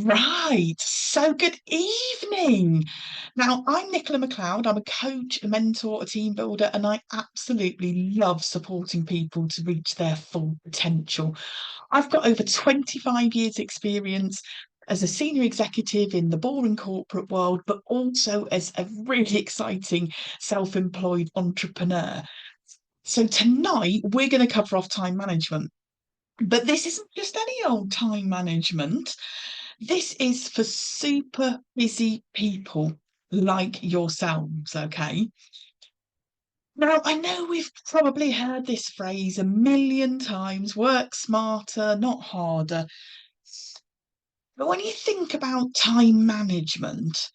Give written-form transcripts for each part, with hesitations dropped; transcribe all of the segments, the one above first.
Right. So good evening. Now, I'm Nichola McLeod. I'm a coach, a mentor, a team builder, and I absolutely love supporting people to reach their full potential. I've got over 25 years experience as a senior executive in the boring corporate world, but also as a really exciting self-employed entrepreneur. So tonight we're going to cover off time management. But this isn't just any old time management. This is for super busy people like yourselves, okay? Now, I know we've probably heard this phrase a million times, work smarter, not harder. But when you think about time management,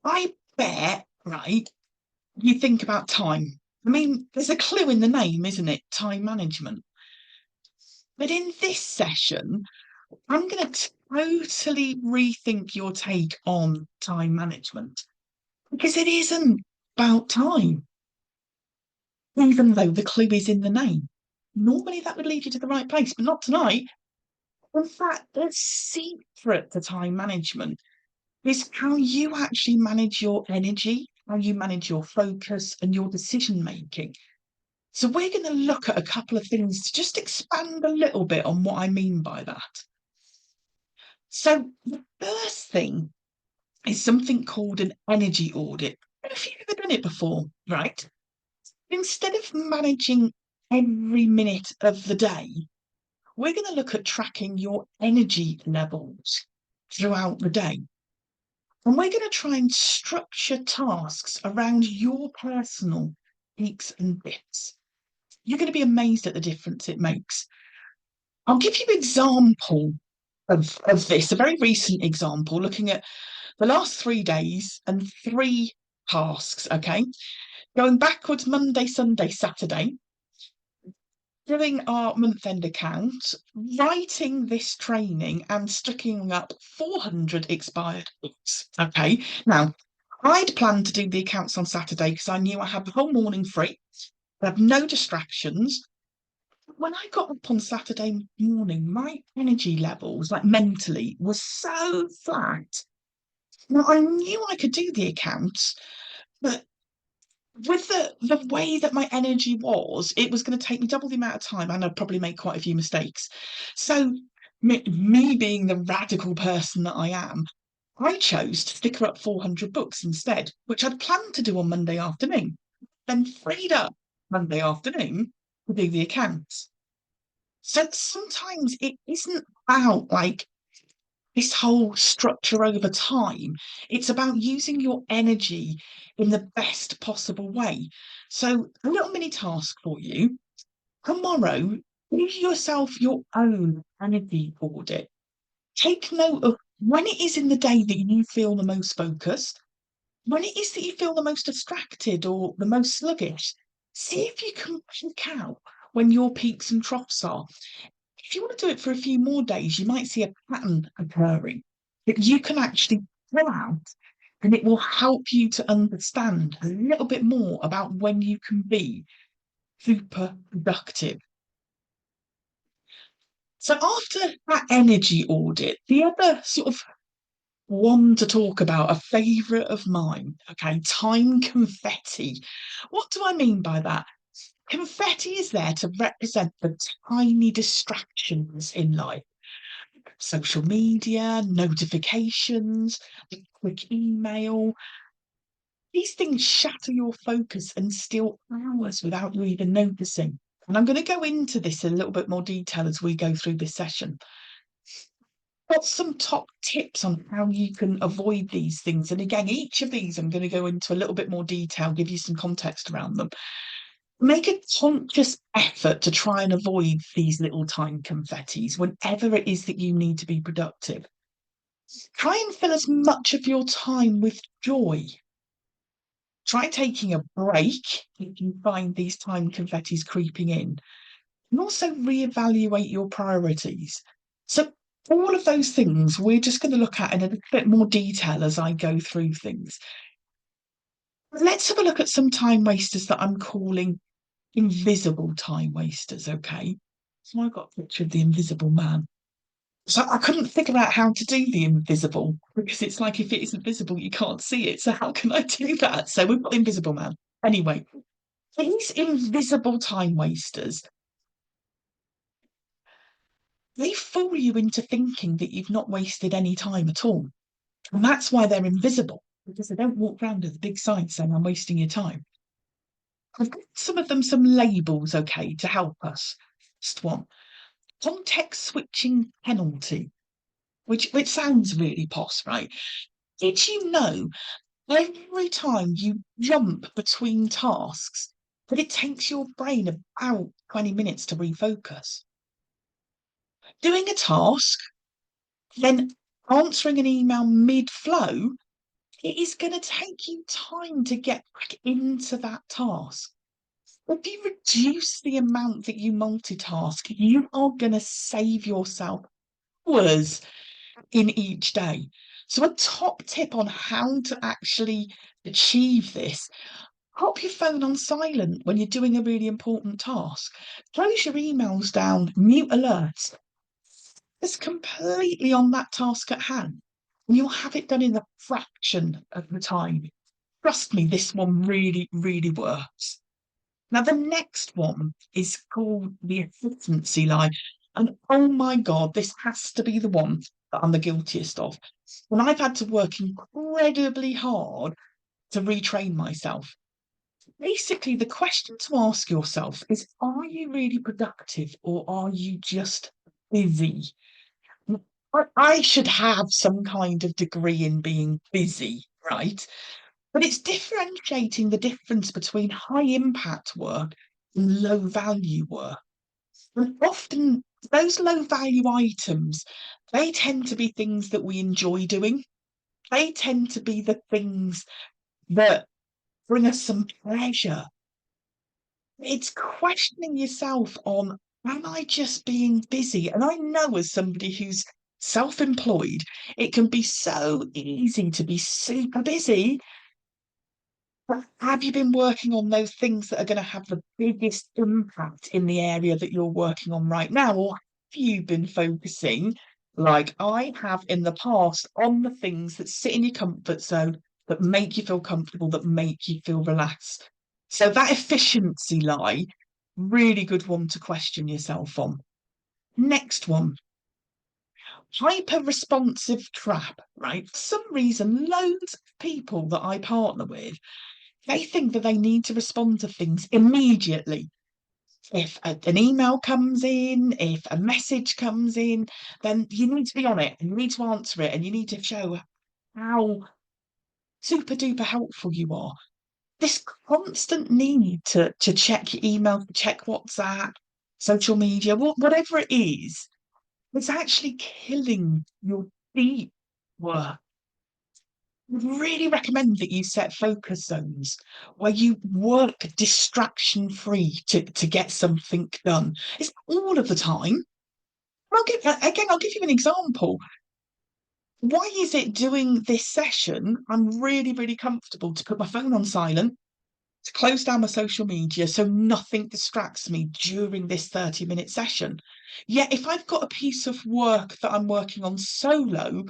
I bet, right, you think about time. I mean, there's a clue in the name, isn't it? Time management. But in this session, I'm going to totally rethink your take on time management because it isn't about time, even though the clue is in the name. Normally that would lead you to the right place, but not tonight. In fact, the secret to time management is how you actually manage your energy, how you manage your focus and your decision making. So, we're going to look at a couple of things to just expand a little bit on what I mean by that. So, the first thing is something called an energy audit. If you've ever done it before, right? Instead of managing every minute of the day, we're going to look at tracking your energy levels throughout the day. And we're going to try and structure tasks around your personal peaks and dips. You're going to be amazed at the difference it makes. I'll give you an example of this, a very recent example, looking at the last 3 days and three tasks, okay? Going backwards Monday, Sunday, Saturday, doing our month end account, writing this training and stocking up 400 expired books. Okay. Now, I'd planned to do the accounts on Saturday because I knew I had the whole morning free. I have no distractions. When I got up on Saturday morning, my energy levels, like mentally, was so flat. Now, I knew I could do the accounts, but with the way that my energy was, it was going to take me double the amount of time and I'd probably make quite a few mistakes. So me being the radical person that I am, I chose to sticker up 400 books instead, which I'd planned to do on Monday afternoon, then freed up Monday afternoon to do the accounts. So sometimes it isn't about like this whole structure over time. It's about using your energy in the best possible way. So, a little mini task for you tomorrow, give yourself your own energy audit. Take note of when it is in the day that you feel the most focused, when it is that you feel the most distracted or the most sluggish. See if you can pick out when your peaks and troughs are. If you want to do it for a few more days, you might see a pattern occurring that you can actually pull out, and it will help you to understand a little bit more about when you can be super productive. So, after that energy audit, the other sort of one to talk about, a favourite of mine, okay, time confetti. What do I mean by that? Confetti is there to represent the tiny distractions in life. Social media, notifications, a quick email. These things shatter your focus and steal hours without you even noticing. And I'm going to go into this in a little bit more detail as we go through this session. Got some top tips on how you can avoid these things. And again, each of these I'm going to go into a little bit more detail, give you some context around them. Make a conscious effort to try and avoid these little time confettis whenever it is that you need to be productive. Try and fill as much of your time with joy. Try taking a break if you find these time confettis creeping in. And also reevaluate your priorities. So, all of those things we're just going to look at in a little bit more detail as I go through things. Let's have a look at some time wasters that I'm calling invisible time wasters, okay? So, I've got a picture of the invisible man. So I couldn't figure out how to do the invisible because it's like if it isn't visible, you can't see it. So how can I do that? So we've got Invisible Man. Anyway, these invisible time wasters, they fool you into thinking that you've not wasted any time at all. And that's why they're invisible, because they don't walk around with a big sign saying, I'm wasting your time. I've got some of them some labels, okay, to help us. First one, context switching penalty, which sounds really posh, right? Did you know every time you jump between tasks, that it takes your brain about 20 minutes to refocus? Doing a task, then answering an email mid-flow, it is going to take you time to get back into that task. If you reduce the amount that you multitask, you are going to save yourself hours in each day. So, a top tip on how to actually achieve this: pop your phone on silent when you're doing a really important task. Close your emails down, mute alerts. It's completely on that task at hand. And you'll have it done in a fraction of the time. Trust me, this one really, really works. Now, the next one is called the efficiency lie. And oh my God, this has to be the one that I'm the guiltiest of. When I've had to work incredibly hard to retrain myself. Basically, the question to ask yourself is, are you really productive or are you just busy? I should have some kind of degree in being busy, right? But it's differentiating the difference between high impact work and low value work. And often those low value items, they tend to be things that we enjoy doing. They tend to be the things that bring us some pleasure. It's questioning yourself on, am I just being busy? And I know as somebody who's self-employed, it can be so easy to be super busy. But have you been working on those things that are going to have the biggest impact in the area that you're working on right now? Or have you been focusing, like I have in the past, on the things that sit in your comfort zone, that make you feel comfortable, that make you feel relaxed? So that efficiency lie, really good one to question yourself on. Next one, hyper responsive trap, right? For some reason, loads of people that I partner with, they think that they need to respond to things immediately. If an email comes in, if a message comes in, then you need to be on it and you need to answer it and you need to show how super duper helpful you are. This constant need to check your email, to check WhatsApp, social media, whatever it is, it's actually killing your deep work. Really recommend that you set focus zones where you work distraction free to get something done. It's all of the time. I'll give you an example. Why is it doing this session? I'm really, really comfortable to put my phone on silent, to close down my social media so nothing distracts me during this 30-minute session. Yet, if I've got a piece of work that I'm working on solo,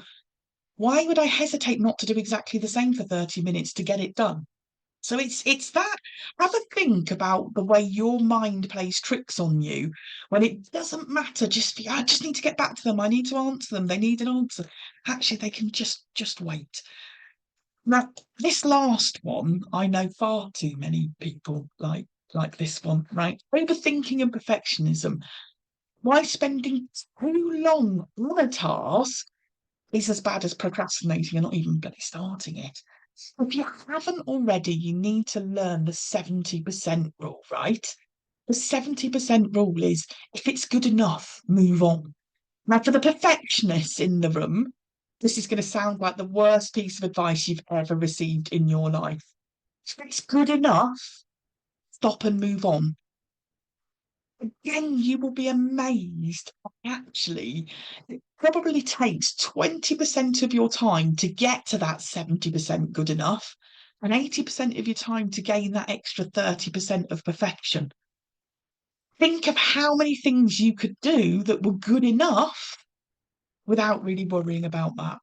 why would I hesitate not to do exactly the same for 30 minutes to get it done? So it's that, have a think about the way your mind plays tricks on you when it doesn't matter. I just need to get back to them. I need to answer them. They need an answer. Actually, they can just wait. Now, this last one, I know far too many people like this one, right? Overthinking and perfectionism. Why spending too long on a task is as bad as procrastinating and not even bloody starting it. If you haven't already, you need to learn the 70% rule, right? The 70% rule is, if it's good enough, move on. Now, for the perfectionists in the room, this is going to sound like the worst piece of advice you've ever received in your life. If it's good enough, stop and move on. Again, you will be amazed. Actually, it probably takes 20% of your time to get to that 70% good enough, and 80% of your time to gain that extra 30% of perfection. Think of how many things you could do that were good enough without really worrying about that.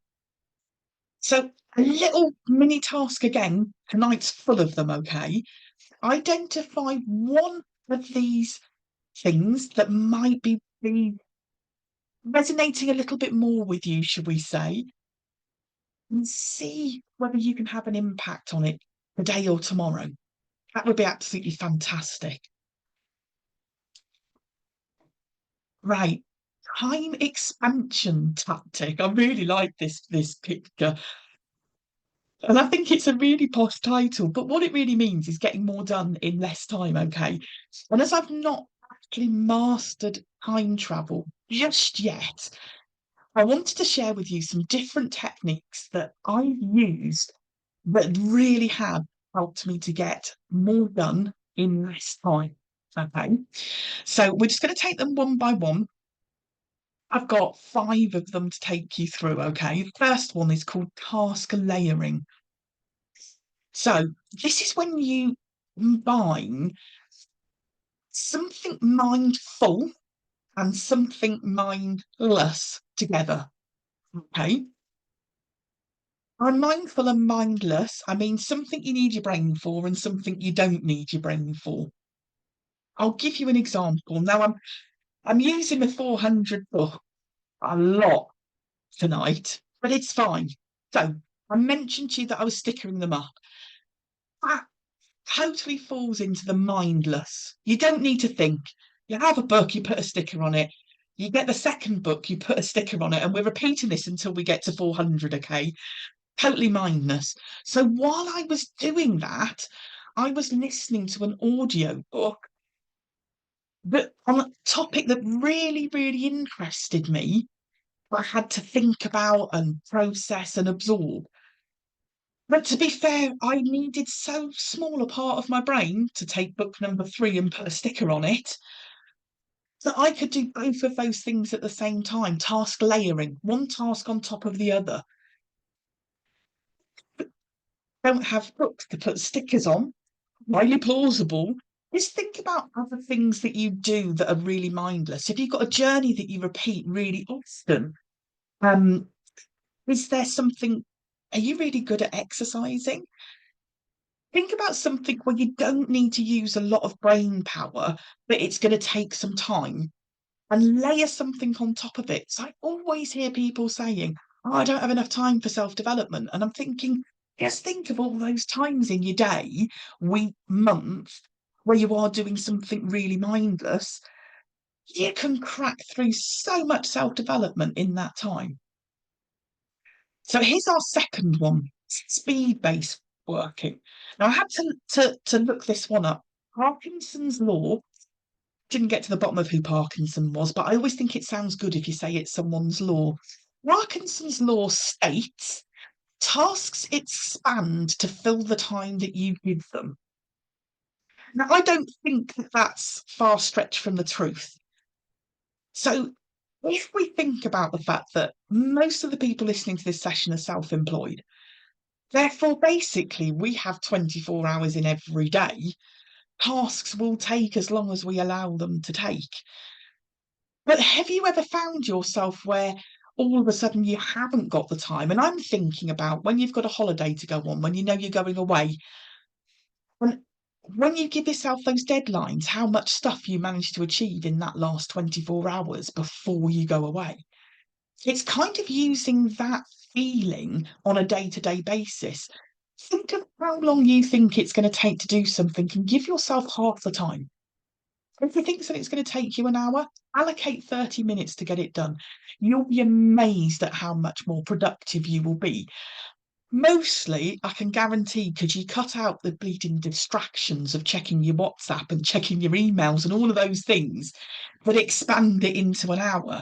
So, a little mini task again, tonight's full of them, okay? Identify one of these things that might be resonating a little bit more with you, should we say, and see whether you can have an impact on it today or tomorrow. That would be absolutely fantastic. Right. Time expansion tactic. I really like this picture. And I think it's a really posh title, but what it really means is getting more done in less time, okay? And as I've not actually mastered time travel just yet, I wanted to share with you some different techniques that I've used that really have helped me to get more done in less time. Okay, so we're just going to take them one by one. I've got 5 of them to take you through. Okay, the first one is called task layering. So this is when you combine something mindful and something mindless together. Okay, by mindful and mindless, I mean something you need your brain for and something you don't need your brain for. I'll give you an example. Now I'm using the 400 book a lot tonight, but it's fine. So I mentioned to you that I was stickering them up. That totally falls into the mindless. You don't need to think. You have a book, you put a sticker on it. You get the second book, you put a sticker on it, and we're repeating this until we get to 400, okay? Totally mindless. So while I was doing that, I was listening to an audio book that on a topic that really, really interested me, I had to think about and process and absorb. But to be fair, I needed so small a part of my brain to take book number 3 and put a sticker on it that I could do both of those things at the same time, task layering, one task on top of the other. Don't have books to put stickers on, highly plausible. Just think about other things that you do that are really mindless. If you've got a journey that you repeat really often, um, is there something, are you really good at exercising? Think about something where you don't need to use a lot of brain power, but it's going to take some time and layer something on top of it. So I always hear people saying, oh, I don't have enough time for self-development. And I'm thinking, just think of all those times in your day, week, month, where you are doing something really mindless. You can crack through so much self-development in that time. So here's our second one, speed-based working. Now I had to look this one up. Parkinson's law, didn't get to the bottom of who Parkinson was, but I always think it sounds good if you say it's someone's law. Parkinson's law states tasks expand to fill the time that you give them. Now, I don't think that that's far stretched from the truth. So, if we think about the fact that most of the people listening to this session are self employed, therefore, basically, we have 24 hours in every day. Tasks will take as long as we allow them to take. But have you ever found yourself where all of a sudden you haven't got the time? And I'm thinking about when you've got a holiday to go on, when you know you're going away, and when you give yourself those deadlines, how much stuff you manage to achieve in that last 24 hours before you go away. It's kind of using that feeling on a day-to-day basis. Think of how long you think it's going to take to do something and give yourself half the time. If you think something's going to take you an hour, allocate 30 minutes to get it done. You'll be amazed at how much more productive you will be. Mostly, I can guarantee, because you cut out the bleeding distractions of checking your WhatsApp and checking your emails and all of those things that expand it into an hour.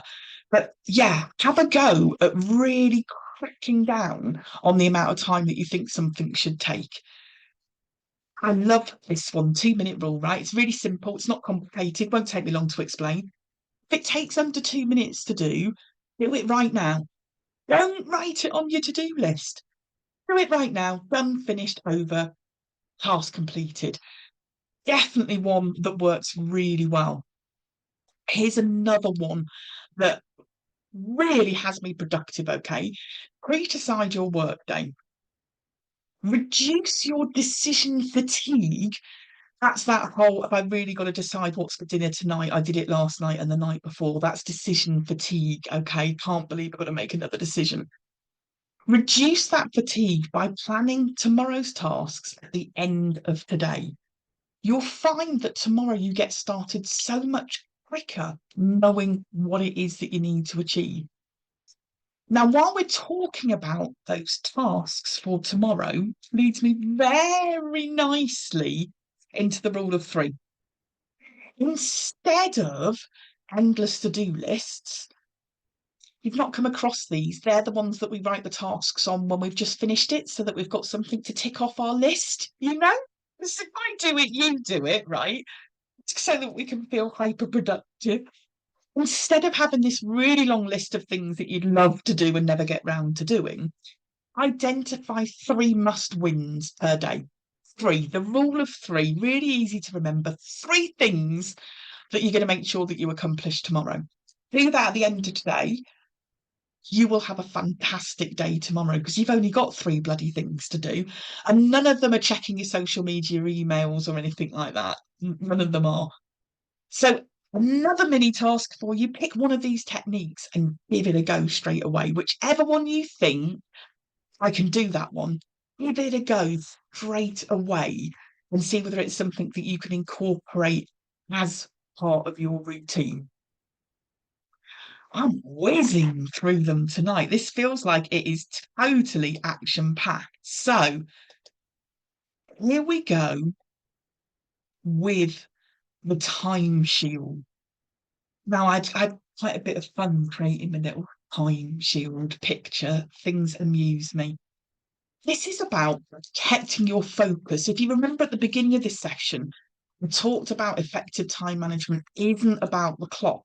But yeah, have a go at really cracking down on the amount of time that you think something should take. I love this one, 2 minute rule, right? It's really simple. It's not complicated. Won't take me long to explain. If it takes under 2 minutes to do it right now. Don't write it on your to-do list. Do it right now. Done, finished, over, task completed. Definitely one that works really well. Here's another one that really has me productive, okay? Criticize your workday. Reduce your decision fatigue. That's that whole, have I really got to decide what's for dinner tonight? I did it last night and the night before. That's decision fatigue, okay? Can't believe I've got to make another decision. Reduce that fatigue by planning tomorrow's tasks at the end of today. You'll find that tomorrow you get started so much quicker knowing what it is that you need to achieve. Now, while we're talking about those tasks for tomorrow, leads me very nicely into the rule of three. Instead of endless to-do lists, you've not come across these. They're the ones that we write the tasks on when we've just finished it so that we've got something to tick off our list, you know? So if I do it, you do it, right? So that we can feel hyper productive. Instead of having this really long list of things that you'd love to do and never get round to doing, identify three must wins per day. Three, the rule of three, really easy to remember. Three things that you're going to make sure that you accomplish tomorrow. Do that at the end of today. You will have a fantastic day tomorrow because you've only got three bloody things to do. And none of them are checking your social media emails or anything like that. None of them are. So, another mini task for you, pick one of these techniques and give it a go straight away. Whichever one you think, I can do that one, give it a go straight away and see whether it's something that you can incorporate as part of your routine. I'm whizzing through them tonight. This feels like it is totally action packed. So here we go with the time shield. Now, I'd had quite a bit of fun creating my little time shield picture. Things amuse me. This is about protecting your focus. If you remember at the beginning of this session, we talked about effective time management isn't about the clock.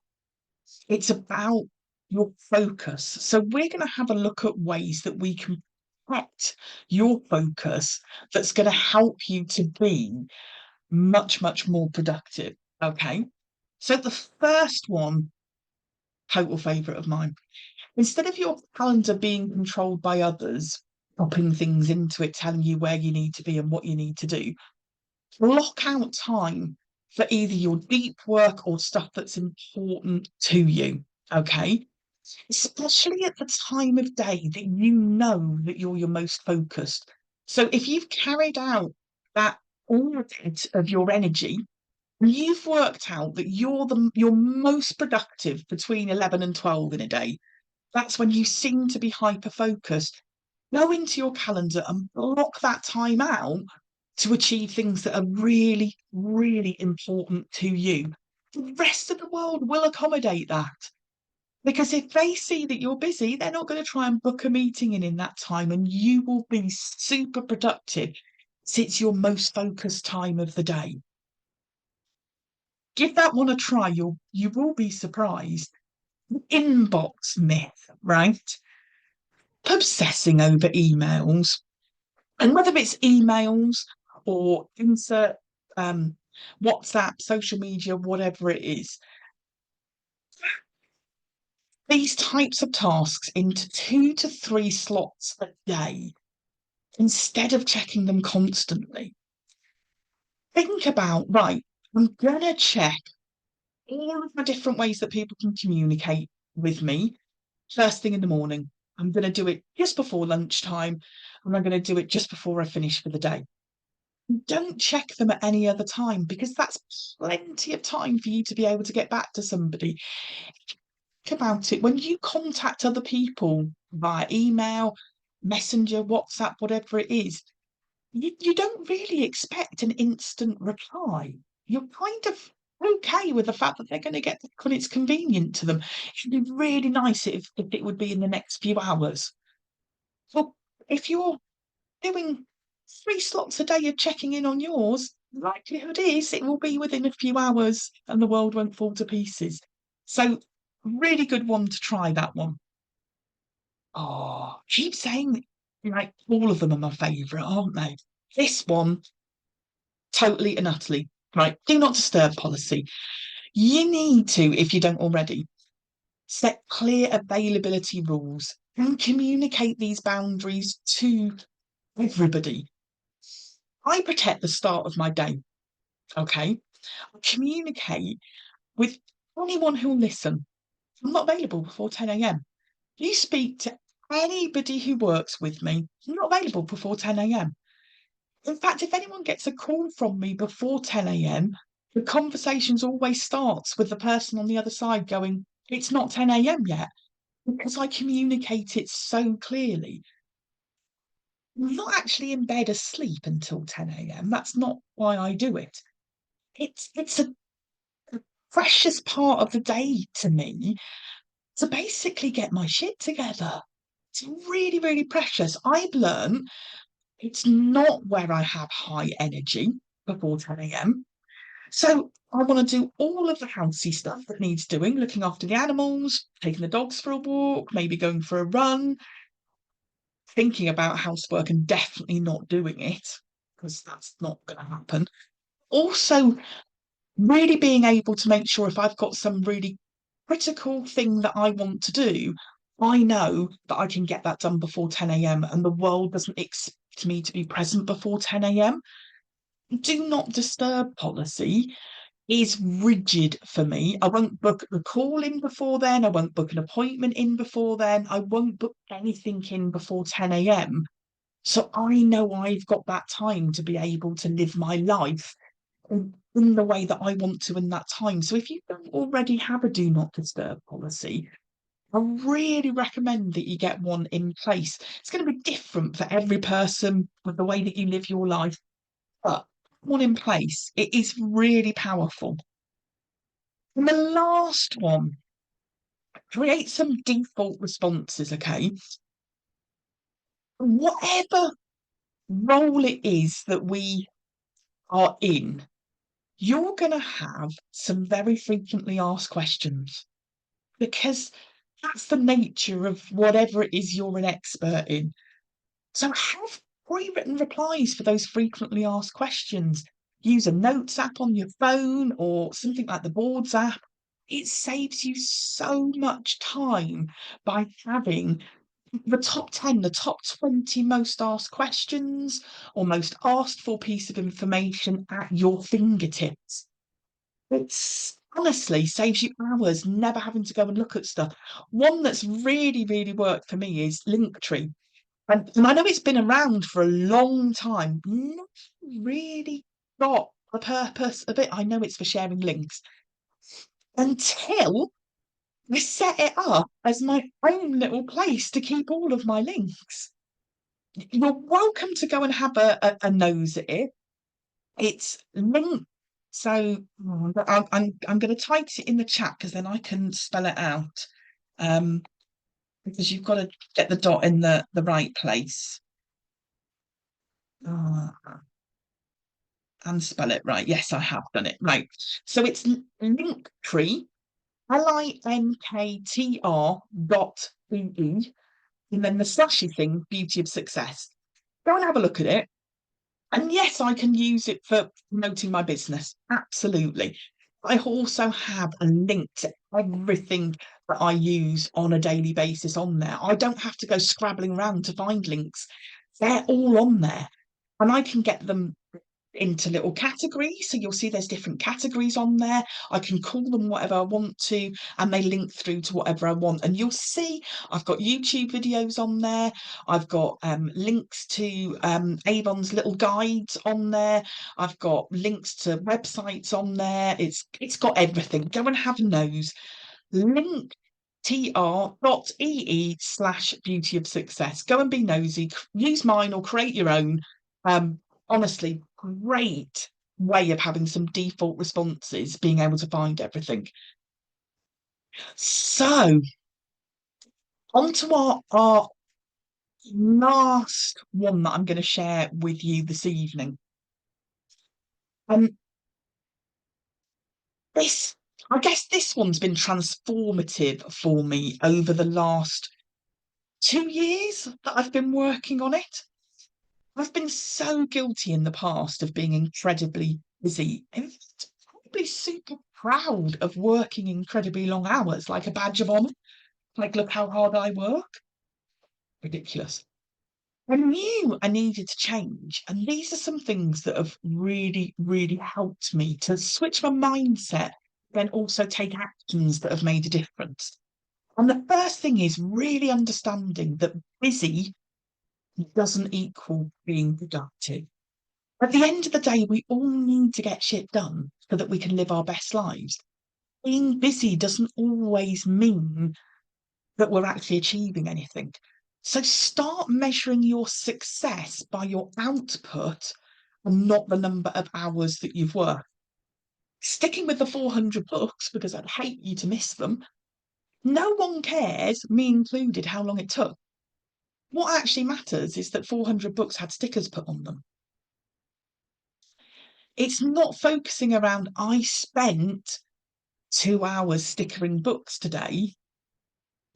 It's about your focus. So we're going to have a look at ways that we can protect your focus that's going to help you to be much, much more productive. Okay. So the first one, total favourite of mine, instead of your calendar being controlled by others, popping things into it, telling you where you need to be and what you need to do, block out time for either your deep work or stuff that's important to you. Okay. Especially at the time of day that you know that you're your most focused. So if you've carried out that audit of your energy, you've worked out that you're most productive between 11 and 12 in a day. That's when you seem to be hyper focused. Go into your calendar and block that time out to achieve things that are really, really important to you. The rest of the world will accommodate that. Because if they see that you're busy, they're not going to try and book a meeting in that time, and you will be super productive. It's your most focused time of the day. Give that one a try. You will be surprised. Inbox myth, right? Obsessing over emails, and whether it's emails or insert WhatsApp, social media, whatever it is, these types of tasks into 2 to 3 slots a day instead of checking them constantly. Think about, right, I'm going to check all of the different ways that people can communicate with me first thing in the morning. I'm going to do it just before lunchtime, and I'm going to do it just before I finish for the day. Don't check them at any other time because that's plenty of time for you to be able to get back to somebody. Think about it. When you contact other people via email, messenger, WhatsApp, whatever it is, you don't really expect an instant reply. You're kind of okay with the fact that they're going to get when it's convenient to them. It'd be really nice if it would be in the next few hours. Well, if you're doing 3 slots a day of checking in on yours, the likelihood is it will be within a few hours and the world won't fall to pieces. So, really good one to try that one. Oh, keep saying like all of them are my favourite, aren't they? This one, totally and utterly, right? Do not disturb policy. You need to, if you don't already, Set clear availability rules and communicate these boundaries to everybody. I protect the start of my day, okay? I communicate with anyone who'll listen. I'm not available before 10 a.m. You speak to anybody who works with me, I'm not available before 10 a.m. In fact, if anyone gets a call from me before 10 a.m., the conversations always starts with the person on the other side going, it's not 10 a.m. yet, because I communicate it so clearly. I'm not actually in bed asleep until 10 a.m. That's not why I do it. It's a precious part of the day to me to basically get my shit together. It's really, really precious. I've learned it's not where I have high energy before 10 a.m. So I want to do all of the housey stuff that needs doing, looking after the animals, taking the dogs for a walk, maybe going for a run, thinking about housework and definitely not doing it because that's not going to happen. Also, really being able to make sure if I've got some really critical thing that I want to do, I know that I can get that done before 10 a.m. and the world doesn't expect me to be present before 10 a.m. Do not disturb policy is rigid for me. I won't book a call in before then. I won't book an appointment in before then. I won't book anything in before 10 a.m. So I know I've got that time to be able to live my life in the way that I want to in that time. So if you don't already have a do not disturb policy, I really recommend that you get one in place. It's going to be different for every person with the way that you live your life, but one in place, it is really powerful. And the last one, create some default responses, okay? Whatever role it is that we are in, you're going to have some very frequently asked questions because that's the nature of whatever it is you're an expert in. So have pre-written replies for those frequently asked questions. Use a notes app on your phone or something like the boards app. It saves you so much time by having the top 10, the top 20 most asked questions or most asked for piece of information at your fingertips. It's honestly saves you hours never having to go and look at stuff. One that's really, really worked for me is Linktree. And I know it's been around for a long time, not really got the purpose of it. I know it's for sharing links until I set it up as my own little place to keep all of my links. You're welcome to go and have a nose at it. It's linked. So I'm going to type it in the chat because then I can spell it out. Because you've got to get the dot in the right place. And spell it right. Yes, I have done it. Right. So it's Linktree, linktr.ee, and then the slashy thing, beauty of success. Go and have a look at it. And yes, I can use it for promoting my business. Absolutely. I also have a link to everything that I use on a daily basis on there. I don't have to go scrabbling around to find links. They're all on there. And I can get them into little categories. So you'll see there's different categories on there. I can call them whatever I want to, and they link through to whatever I want. And you'll see I've got YouTube videos on there. I've got links to Avon's little guides on there. I've got links to websites on there. It's got everything. Go and have a nose. Link tr.ee/beauty of success. Go and be nosy. Use mine or create your own. Honestly, great way of having some default responses, being able to find everything. So, on to our last one that I'm going to share with you this evening. This, I guess this one's been transformative for me over the last 2 years that I've been working on it. I've been so guilty in the past of being incredibly busy. In fact, probably super proud of working incredibly long hours, like a badge of honor. Like, look how hard I work. Ridiculous. I knew I needed to change. And these are some things that have really, really helped me to switch my mindset, then also take actions that have made a difference. And the first thing is really understanding that busy doesn't equal being productive. At the end of the day, we all need to get shit done so that we can live our best lives. Being busy doesn't always mean that we're actually achieving anything. So start measuring your success by your output and not the number of hours that you've worked. Sticking with the 400 books, because I'd hate you to miss them, no one cares, me included, how long it took. What actually matters is that 400 books had stickers put on them. It's not focusing around, I spent 2 hours stickering books today.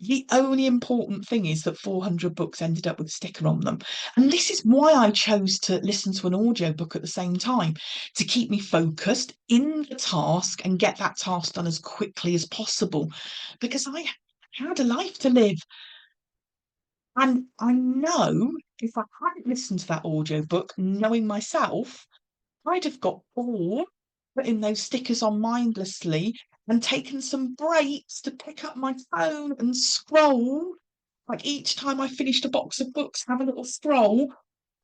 The only important thing is that 400 books ended up with a sticker on them. And this is why I chose to listen to an audiobook at the same time, to keep me focused in the task and get that task done as quickly as possible, because I had a life to live. And I know if I hadn't listened to that audiobook, knowing myself, I'd have got bored, putting those stickers on mindlessly and taken some breaks to pick up my phone and scroll. Like each time I finished a box of books, have a little scroll.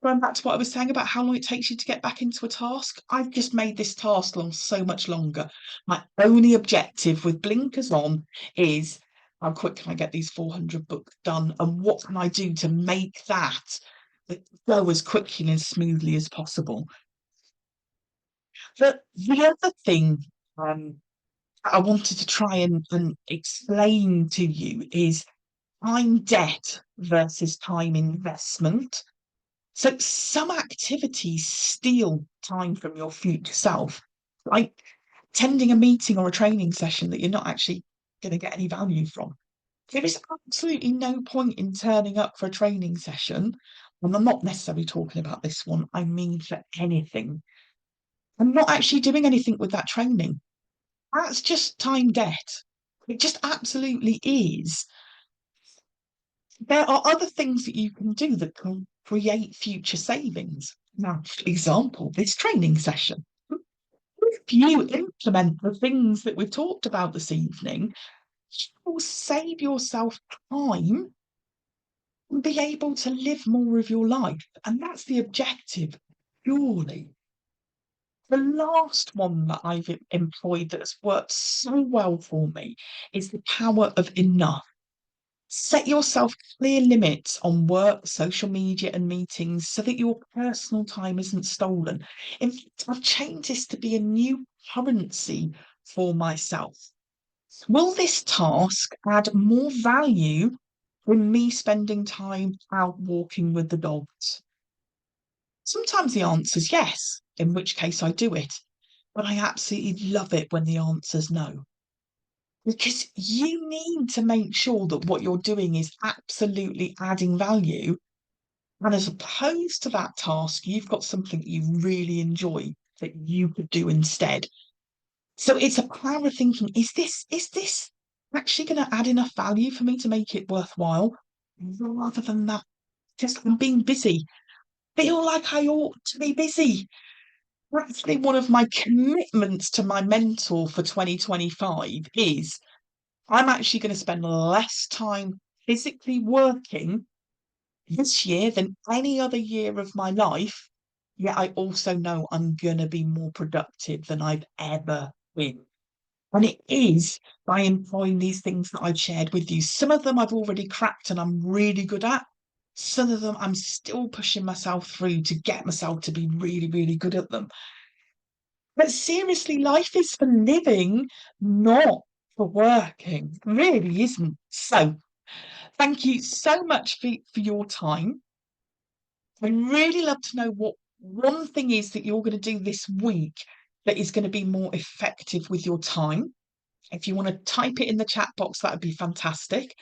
Going back to what I was saying about how long it takes you to get back into a task, I've just made this task long so much longer. My only objective with blinkers on is how quick can I get these 400 books done, and what can I do to make that go as quickly and as smoothly as possible. The other thing I wanted to try and explain to you is time debt versus time investment. So some activities steal time from your future self, like attending a meeting or a training session that you're not actually going to get any value from. There is absolutely no point in turning up for a training session, and I'm not necessarily talking about this one, I mean for anything, and not actually doing anything with that training. That's just time debt. It just absolutely is. There are other things that you can do that can create future savings. Now, for example, this training session. If you implement the things that we've talked about this evening, you will save yourself time and be able to live more of your life. And that's the objective, purely. The last one that I've employed that has worked so well for me is the power of enough. Set yourself clear limits on work, social media, and meetings so that your personal time isn't stolen. In fact, I've changed this to be a new currency for myself. Will this task add more value than me spending time out walking with the dogs? Sometimes the answer is yes, in which case I do it. But I absolutely love it when the answer's no. Because you need to make sure that what you're doing is absolutely adding value. And as opposed to that task, you've got something you really enjoy that you could do instead. So it's a power of thinking, is this actually going to add enough value for me to make it worthwhile? Rather than that, just I'm being busy. Feel like I ought to be busy. Actually, one of my commitments to my mentor for 2025 is I'm actually going to spend less time physically working this year than any other year of my life. Yet I also know I'm going to be more productive than I've ever been. And it is by employing these things that I've shared with you. Some of them I've already cracked and I'm really good at. Some of them I'm still pushing myself through to get myself to be really, really good at them. But seriously, life is for living, not for working. It really isn't. So thank you so much for your time. I'd really love to know what one thing is that you're going to do this week that is going to be more effective with your time. If you want to type it in the chat box, that would be fantastic.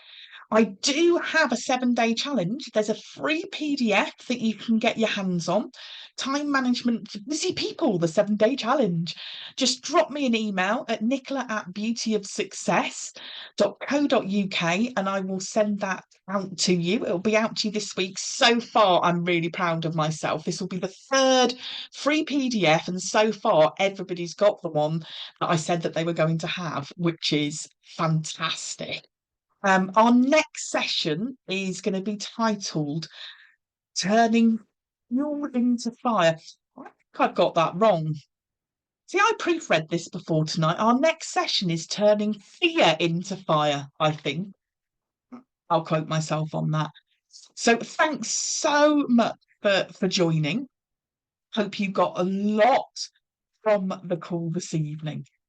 I do have a 7-day challenge. There's a free PDF that you can get your hands on. Time management for busy people, the 7-day challenge. Just drop me an email at nichola@beautyofsuccess.co.uk and I will send that out to you. It'll be out to you this week. So far, I'm really proud of myself. This will be the third free PDF, and so far, everybody's got the one that I said that they were going to have, which is fantastic. Our next session is going to be titled Turning Fuel into Fire. I think I've got that wrong. See, I proofread this before tonight. Our next session is Turning Fear into Fire, I think. I'll quote myself on that. So thanks so much for joining. Hope you got a lot from the call this evening.